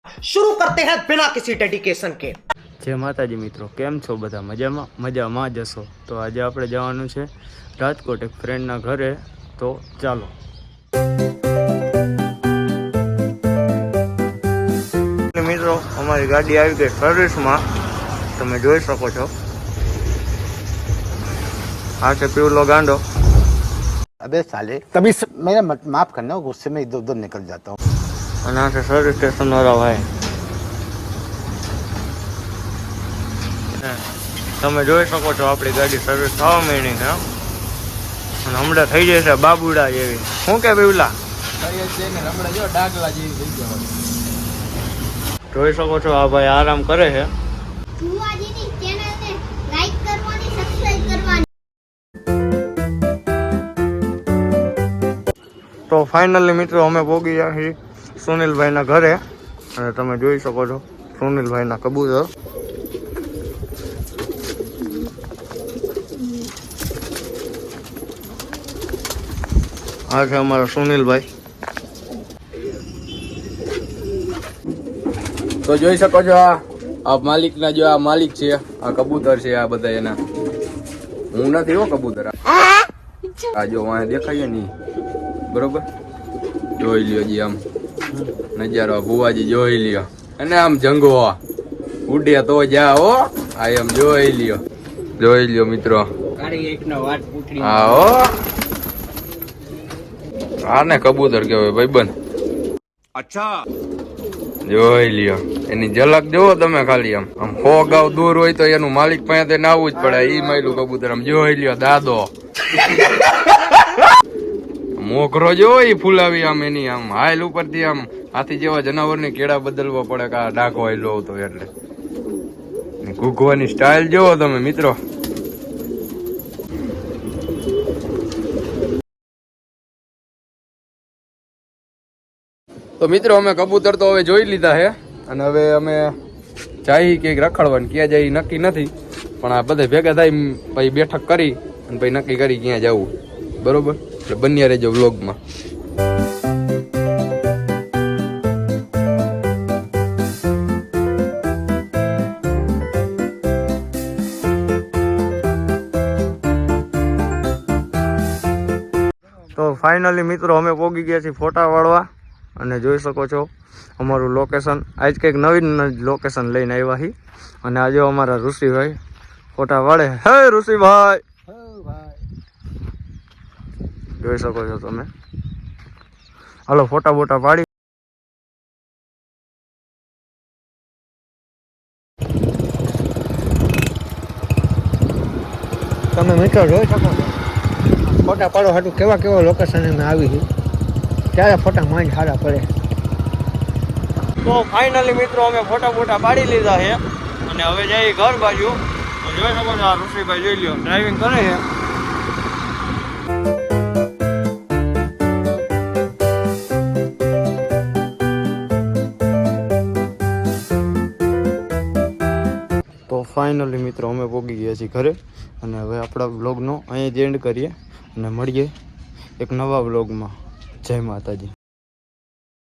शुरू करते हैं बिना किसी डेडिकेशन के। जय माताजी मित्रों, केम छो बधा? मजामां ज हशो। तो आज આપણે જવાનું છે રાજકોટ એક ફ્રેન્ડના ઘરે, તો ચાલો. મિત્રો, અમારી ગાડી આવી ગઈ સર્વિસમાં, તમે જોઈ શકો છો. આ છે પીવલો ગાંડો. अबे साले तभी मेरा माफ करना, गुस्से में इधर उधर निकल जाता हूँ. અને આ છે સર્વિસ સ્ટેશન વાળા ભાઈ. તમે જોઈ શકો છો આપણી ગાડી સર્વિસ થવા માંડી છે અને હમણાં થઈ જશે બાબુડા જેવી. શું કે પીવલા જોઈ શકો છો આ ભાઈ આરામ કરે છે. તો ફાઇનલી મિત્રો અમે પહોંચી ગયા છીએ સુનિલભાઈના ઘરે અને તમે જોઈ શકો છો સુનિલભાઈના કબૂતર. આ છે અમારા સુનિલભાઈ. તો જોઈ શકો છો આ માલિક ના, જો આ માલિક છે, આ કબૂતર છે, આ બધા એના. હું નથી હો કબૂતર. આ જો વાંહે દેખાય ને બરોબર, જોઈ લ્યો જી આમ નજારો. ભુવાજી જોઈ લ્યો, અને આમ જંગો ઉડે તો જા હો. આ એમ જોઈ લ્યો મિત્રો. હા હો, આને કબૂતર કહેવાય ભાઈબંધ. અચ્છા, જોઈ લ્યો એની ઝલક જોવો તમે ખાલી. આમ 100 ગાવ દૂર હોય તો એનું માલિક પાસે ના આવવું જ પડે. ઈ માયલું કબૂતર આમ જોઈ લ્યો દાદો. મોકરો જો ઈ ફૂલાવી આમ એની આમ હાઈલ ઉપરથી આમ હાથી જેવા જનાવરની કેળા બદલવો પડે કે આ ડાકો હાઈલો હતો એટલે. ઘૂઘવાની સ્ટાઇલ જોવો તમે મિત્રો. તો મિત્રો અમે કબૂતર તો હવે જોઈ લીધા છે અને હવે અમે જાય ક્યાંક રખડવાનું, ક્યાં જાય નક્કી નથી, પણ આ બધા ભેગા થાય પછી બેઠક કરી અને પછી નક્કી કરી ક્યાં જવું. બરોબર, એટલે બન્યા રહેજો વ્લોગમાં. તો ફાઇનલી મિત્રો અમે પહોંચી ગયા છીએ ફોટા વાળવા અને જોઈ શકો છો અમારું લોકેશન. આજ કંઈક નવીન લોકેશન લઈને આવ્યા છીએ અને આજે અમારા ઋષિભાઈ ફોટા વાળે. હે ઋષિભાઈ, જોઈ શકો છો તમે. હાલો ફોટા બોટા પાડી. તમે મિત્રો જોઈ શકો છો ફોટા પાડો હાટું કેવા લોકેશન અમે આવી છે, ત્યારે ફોટા માંડ સારા પડે. તો ફાઇનલી મિત્રો અમે ફોટા બોટા પાડી લીધા છે અને હવે જઈએ ઘર બાજુ. તો જોઈ શકો છો આ ઋષિભાઈ જોઈ લ્યો ડ્રાઇવિંગ કરે છે. તો ફાઇનલી મિત્રો અમે પહોંચી ગયા છીએ ઘરે અને હવે આપણા બ્લોગનો અહીંયા જ એન્ડ કરીએ અને મળીએ એક નવા બ્લોગમાં. જય માતાજી.